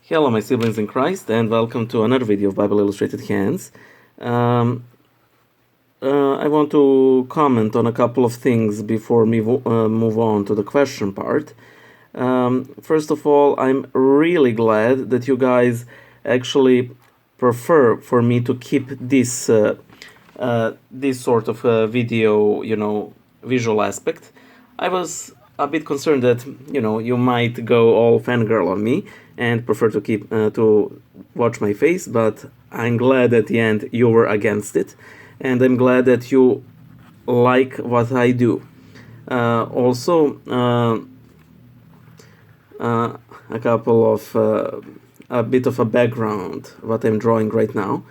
Hello my siblings in Christ, and welcome to another video of Bible Illustrated Hands. I want to comment on a couple of things before we move on to the question part. First of all, I'm really glad that you guys actually prefer for me to keep this this sort of video, visual aspect. I was a bit concerned that you might go all fangirl on me and prefer to keep to watch my face, but I'm glad at the end you were against it, and I'm glad that you like what I do. Also, a couple of a bit of a background what I'm drawing right now.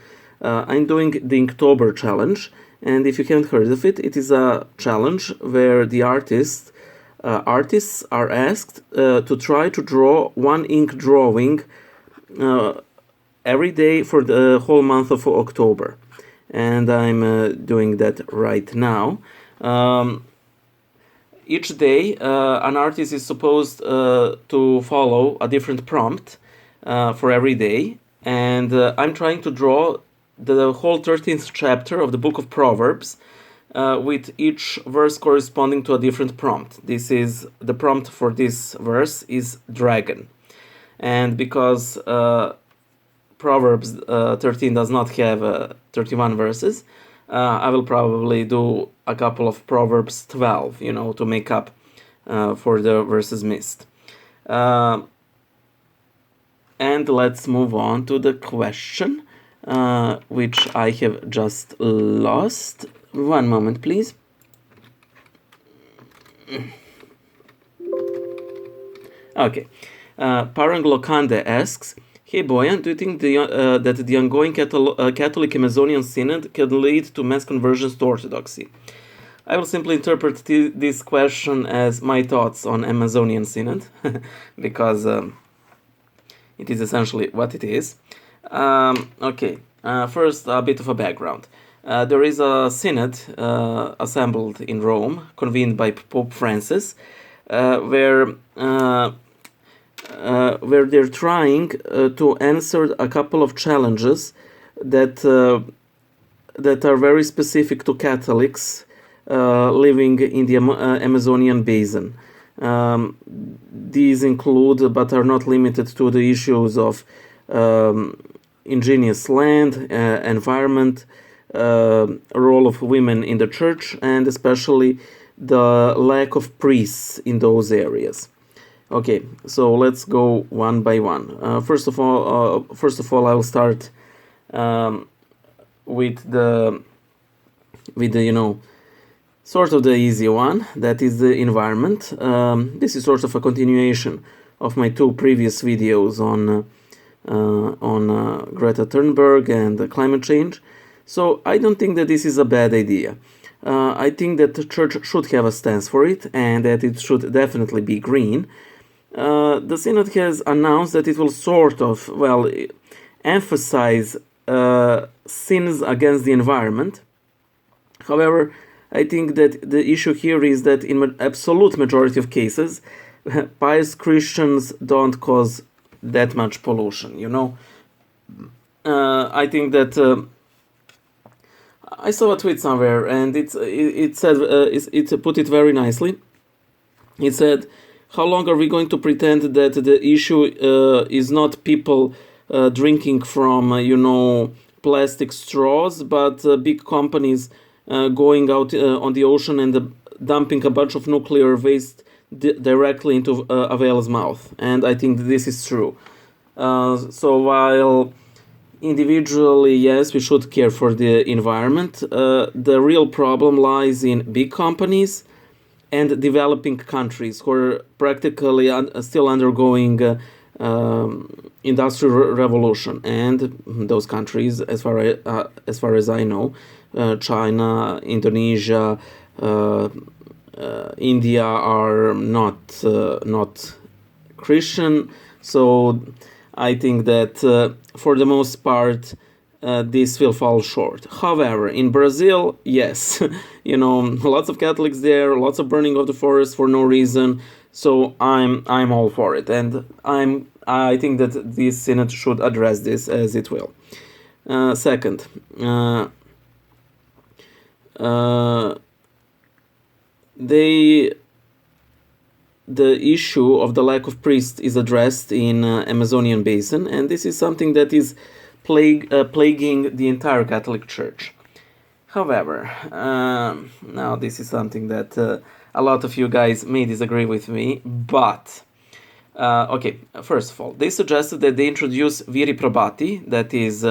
I'm doing the Inktober challenge, and if you haven't heard of it, it is a challenge where the artists are asked to try to draw one ink drawing every day for the whole month of October, and I'm doing that right now. Each day an artist is supposed to follow a different prompt for every day, and I'm trying to draw the whole 13th chapter of the book of Proverbs with each verse corresponding to a different prompt. This is the prompt for this verse is dragon, and because Proverbs 13 does not have 31 verses, I will probably do a couple of Proverbs 12, to make up for the verses missed. And let's move on to the question, which I have just lost. One moment, please. Okay. Parang Lokande asks, "Hey Boyan, do you think that the ongoing Catholic Amazonian Synod can lead to mass conversions to Orthodoxy?" I will simply interpret this question as my thoughts on Amazonian Synod, because it is essentially what it is. Okay, first a bit of a background. There is a synod assembled in Rome, convened by Pope Francis, where they're trying to answer a couple of challenges that are very specific to Catholics living in the Amazonian basin. These include, but are not limited to, the issues of indigenous land, environment, role of women in the church, and especially the lack of priests in those areas. Okay, so let's go one by one. First of all, I will start with the sort of the easy one, that is the environment. This is sort of a continuation of my two previous videos on Greta Thunberg and climate change. So I don't think that this is a bad idea. I think that the church should have a stance for it, and that it should definitely be green. The Synod has announced that it will sort of, emphasize sins against the environment. However, I think that the issue here is that in absolute majority of cases, pious Christians don't cause that much pollution, I think that I saw a tweet somewhere, and it said, it put it very nicely. It said, "How long are we going to pretend that the issue is not people drinking from, plastic straws, but big companies going out on the ocean and dumping a bunch of nuclear waste directly into a whale's mouth?" And I think this is true. So while individually, yes, we should care for the environment, the real problem lies in big companies and developing countries who are practically still undergoing industrial revolution. And those countries, as far as I know, China, Indonesia, India, are not Christian. So I think that for the most part this will fall short. However, in Brazil, yes, lots of Catholics there, lots of burning of the forest for no reason. So I'm all for it, and I'm I think that this synod should address this, as it will. Second, the issue of the lack of priests is addressed in Amazonian Basin, and this is something that is plaguing the entire Catholic Church. However, now this is something that a lot of you guys may disagree with me, but okay, first of all, they suggested that they introduce viri probati, that is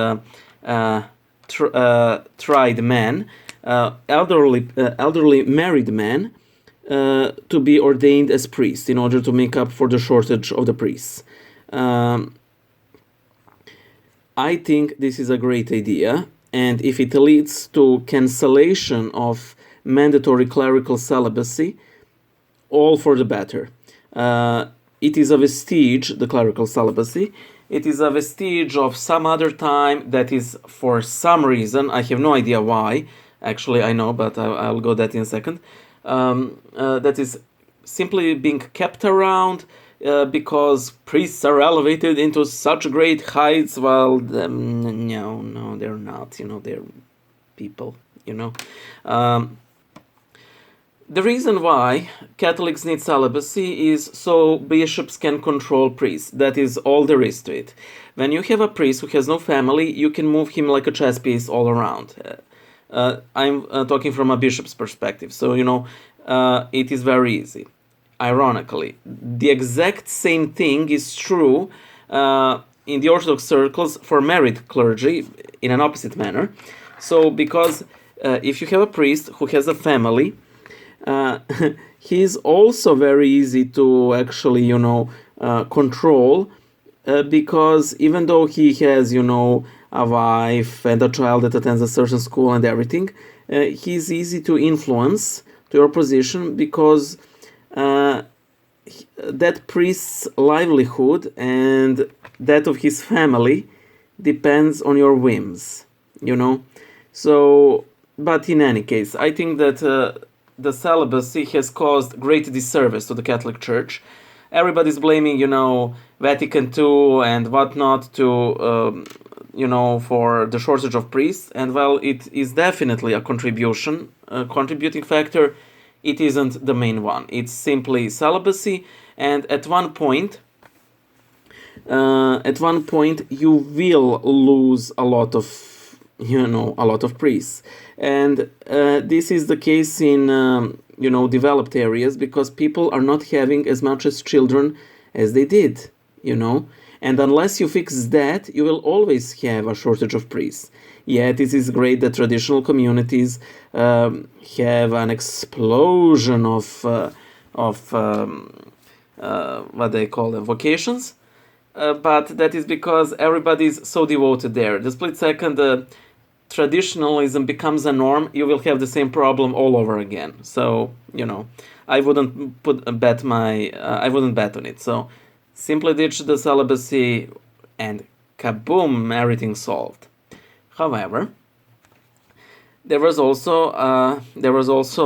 tried men, elderly married men, to be ordained as priests in order to make up for the shortage of the priests. I think this is a great idea, and if it leads to cancellation of mandatory clerical celibacy, all for the better. It is a vestige, the clerical celibacy, it is a vestige of some other time that is, for some reason, I have no idea why, actually I know, but I'll go that in a second, that is simply being kept around because priests are elevated into such great heights. Well, no, they're not. They're people. The reason why Catholics need celibacy is so bishops can control priests. That is all there is to it. When you have a priest who has no family, you can move him like a chess piece all around. I'm talking from a bishop's perspective, so it is very easy. Ironically, the exact same thing is true in the Orthodox circles for married clergy in an opposite manner. So, because if you have a priest who has a family, he's also very easy to actually, control, because even though he has, a wife and a child that attends a certain school and everything, he's easy to influence to your position, because that priest's livelihood and that of his family depends on your whims, So, but in any case, I think that the celibacy has caused great disservice to the Catholic Church. Everybody's blaming, Vatican II and whatnot to, for the shortage of priests. And well, it is definitely a contributing factor. It isn't the main one. It's simply celibacy. And at one point, you will lose a lot of priests. And this is the case in, developed areas, because people are not having as much as children as they did, And unless you fix that, you will always have a shortage of priests. Yet it is great that traditional communities have an explosion of what they call them, vocations. But that is because everybody's so devoted there. The split second traditionalism becomes a norm, you will have the same problem all over again. So, I wouldn't bet on it. So, simply ditch the celibacy and kaboom, everything solved. However, there was also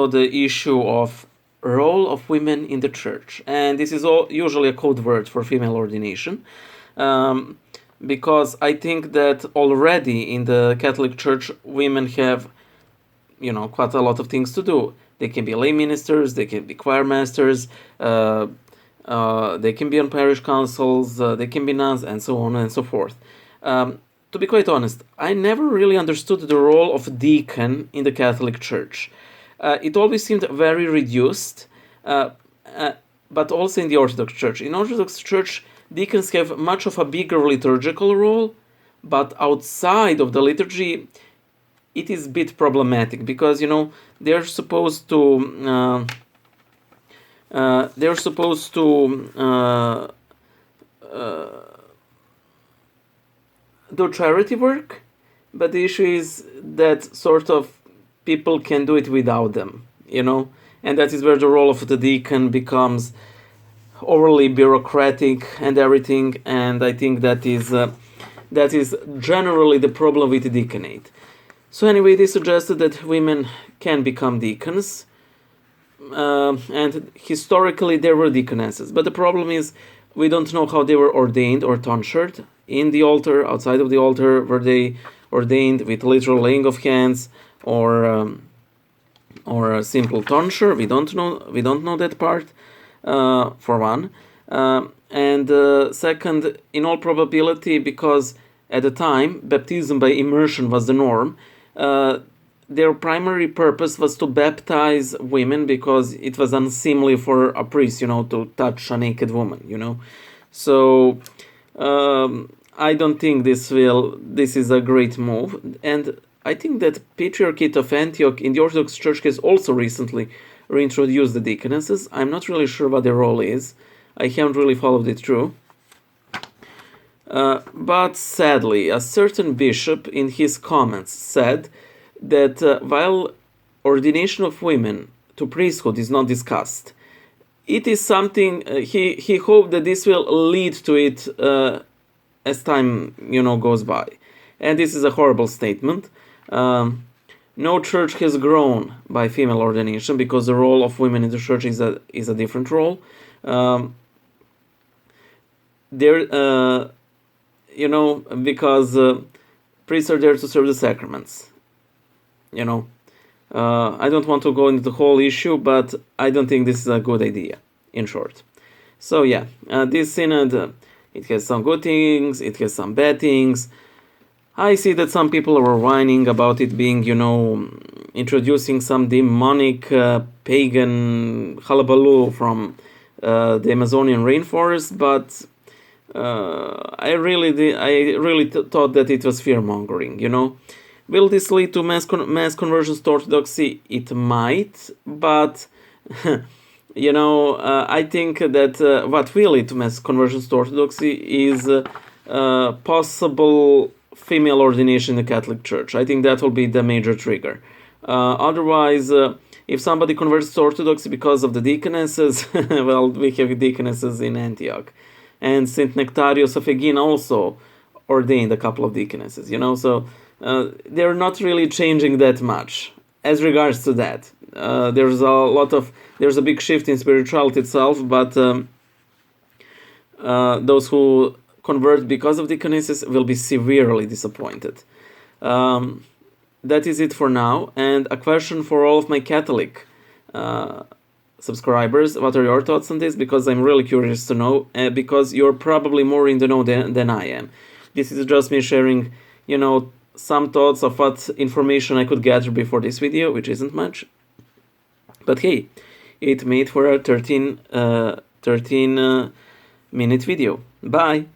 the issue of role of women in the church, and this is usually a code word for female ordination, because I think that already in the Catholic Church women have, quite a lot of things to do. They can be lay ministers, they can be choir masters, they can be on parish councils, they can be nuns, and so on and so forth. To be quite honest, I never really understood the role of deacon in the Catholic Church. It always seemed very reduced, but also in the Orthodox Church. In Orthodox Church, deacons have much of a bigger liturgical role, but outside of the liturgy, it is a bit problematic, because, they're supposed to do charity work, but the issue is that sort of people can do it without them, and that is where the role of the deacon becomes overly bureaucratic and everything, and I think that is generally the problem with the deaconate. So anyway, they suggested that women can become deacons, and historically there were deaconesses, but the problem is We don't know how they were ordained or tonsured. In the altar, outside of the altar, were they ordained with literal laying of hands or a simple tonsure? We don't know. We don't know that part. For one, and second, in all probability, because at the time baptism by immersion was the norm. Their primary purpose was to baptize women because it was unseemly for a priest, to touch a naked woman, So I don't think this is a great move. And I think that Patriarchate of Antioch in the Orthodox Church has also recently reintroduced the deaconesses. I'm not really sure what their role is. I haven't really followed it through. But sadly, a certain bishop in his comments said that while ordination of women to priesthood is not discussed, it is something he hoped that this will lead to it as time goes by, and this is a horrible statement. No church has grown by female ordination because the role of women in the church is a different role. Because priests are there to serve the sacraments. I don't want to go into the whole issue, but I don't think this is a good idea, in short. So yeah, this synod, it has some good things, it has some bad things. I see that some people were whining about it being, introducing some demonic pagan hullabaloo from the Amazonian rainforest, but I really thought that it was fear-mongering, Will this lead to mass conversions to Orthodoxy? It might, but, I think that what will lead to mass conversions to Orthodoxy is possible female ordination in the Catholic Church. I think that will be the major trigger. Otherwise, if somebody converts to Orthodoxy because of the deaconesses, well, we have deaconesses in Antioch. And St. Nectarios of Egina also ordained a couple of deaconesses, so they're not really changing that much as regards to that. There's a big shift in spirituality itself, but those who convert because of deaconesses will be severely disappointed. That is it for now. And a question for all of my Catholic subscribers: what are your thoughts on this? Because I'm really curious to know, because you're probably more in the know than I am. This is just me sharing, some thoughts of what information I could gather before this video, which isn't much. But hey, it made for a 13 minute video. Bye!